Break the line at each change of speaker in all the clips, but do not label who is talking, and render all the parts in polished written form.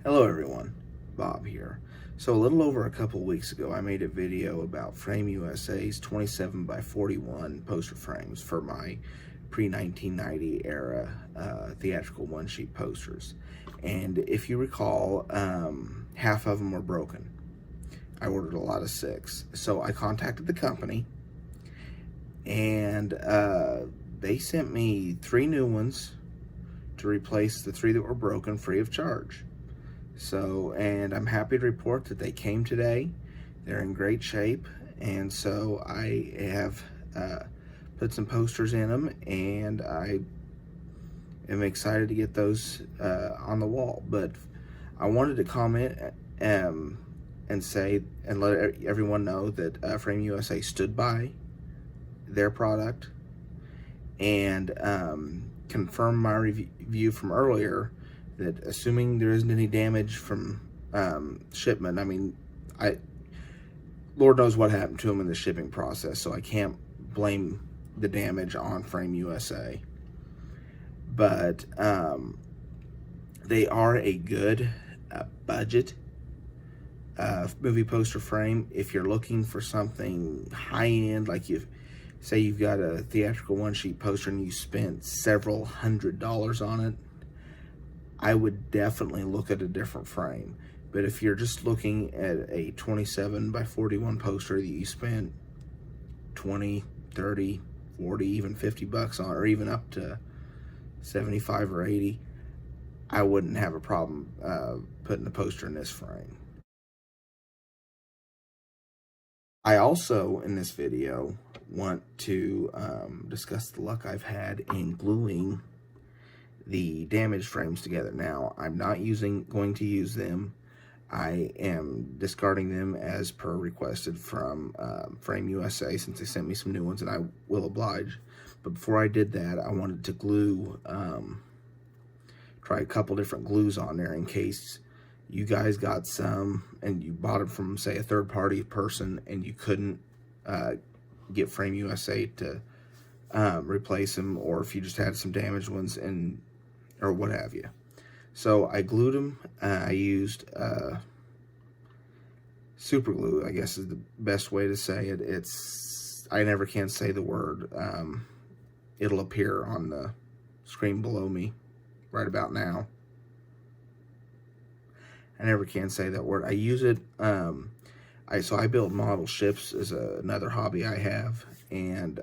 Hello everyone, Bob here. So a little over a couple weeks ago I made a video about Frame USA's 27 by 41 poster frames for my pre-1990 era theatrical one-sheet posters. And if you recall, half of them were broken. I ordered a lot of 6. So I contacted the company and they sent me 3 new ones to replace the 3 that were broken free of charge. So, and I'm happy to report that they came today. They're in great shape, and so I have put some posters in them, and I am excited to get those on the wall. But I wanted to comment and say and let everyone know that Frame USA stood by their product and confirm my review from earlier that assuming there isn't any damage from shipment, I mean, Lord knows what happened to them in the shipping process, so I can't blame the damage on Frame USA. But they are a good budget movie poster frame. If you're looking for something high-end, like say you've got a theatrical one-sheet poster and you spent several $100s on it, I would definitely look at a different frame. But if you're just looking at a 27 by 41 poster that you spent 20, 30, 40, even 50 bucks on, or even up to 75 or 80, I wouldn't have a problem putting the poster in this frame. I also, in this video, want to discuss the luck I've had in gluing the damaged frames together. Now, I'm not going to use them. I am discarding them as per requested from Frame USA, since they sent me some new ones, and I will oblige. But before I did that, I wanted to glue, try a couple different glues on there in case you guys got some and you bought them from, say, a third-party person and you couldn't get Frame USA to replace them, or if you just had some damaged ones or what have you. So I glued them. I used super glue, I guess is the best way to say it. I never can say the word. It'll appear on the screen below me right about now. I never can say that word. I use it. So I build model ships as another hobby I have, and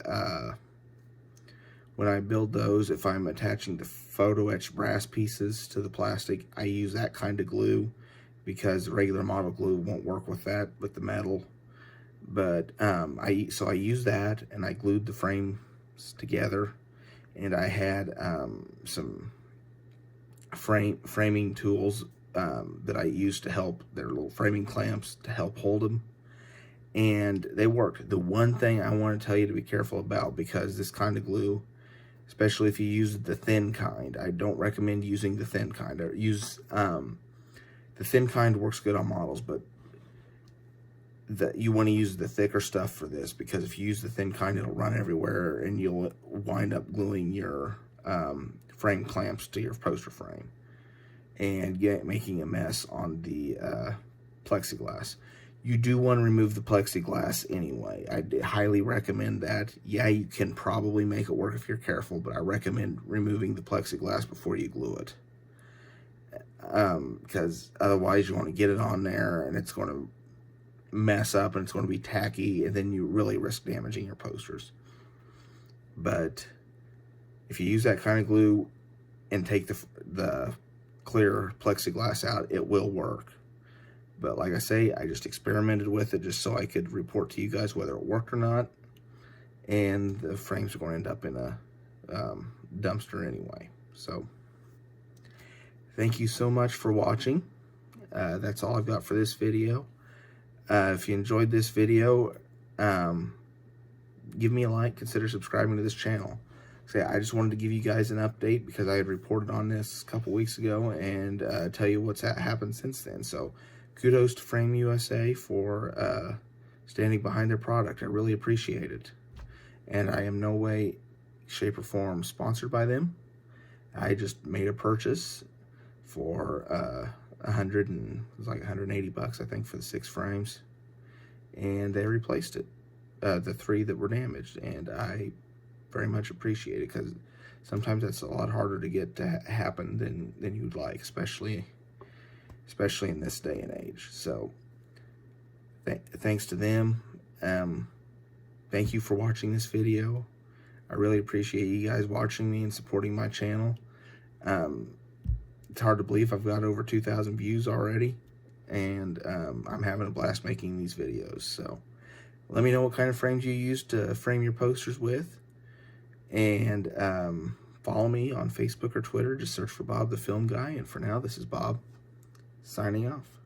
when I build those, if I'm attaching the photo etched brass pieces to the plastic, I use that kind of glue, because regular model glue won't work with that, with the metal. But so I used that, and I glued the frames together, and I had some framing tools that I used to help. They're little framing clamps to help hold them, and they worked. The one thing I want to tell you to be careful about, because this kind of glue, especially if you use the thin kind, I don't recommend using the thin kind. Or use the thin kind works good on models, but you want to use the thicker stuff for this, because if you use the thin kind, it'll run everywhere and you'll wind up gluing your frame clamps to your poster frame and making a mess on the plexiglass. You do want to remove the plexiglass anyway. I highly recommend that. Yeah, you can probably make it work if you're careful, but I recommend removing the plexiglass before you glue it. Because otherwise you want to get it on there and it's going to mess up and it's going to be tacky, and then you really risk damaging your posters. But if you use that kind of glue and take the clear plexiglass out, it will work. But like I say, I just experimented with it just so I could report to you guys whether it worked or not. And the frames are going to end up in a dumpster anyway. So thank you so much for watching. That's all I've got for this video. If you enjoyed this video, give me a like, consider subscribing to this channel. I just wanted to give you guys an update, because I had reported on this a couple weeks ago, and tell you what's happened since then. So kudos to Frame USA for standing behind their product. I really appreciate it. And I am no way, shape, or form sponsored by them. I just made a purchase for it was like 180 bucks, I think, for the 6 frames, and they replaced it, the 3 that were damaged, and I very much appreciate it, because sometimes that's a lot harder to get to happen than you'd like, especially in this day and age. So thanks to them. Thank you for watching this video. I really appreciate you guys watching me and supporting my channel. It's hard to believe I've got over 2,000 views already, and I'm having a blast making these videos. So let me know what kind of frames you use to frame your posters with, and follow me on Facebook or Twitter. Just search for Bob the Film Guy, and for now, this is Bob signing off.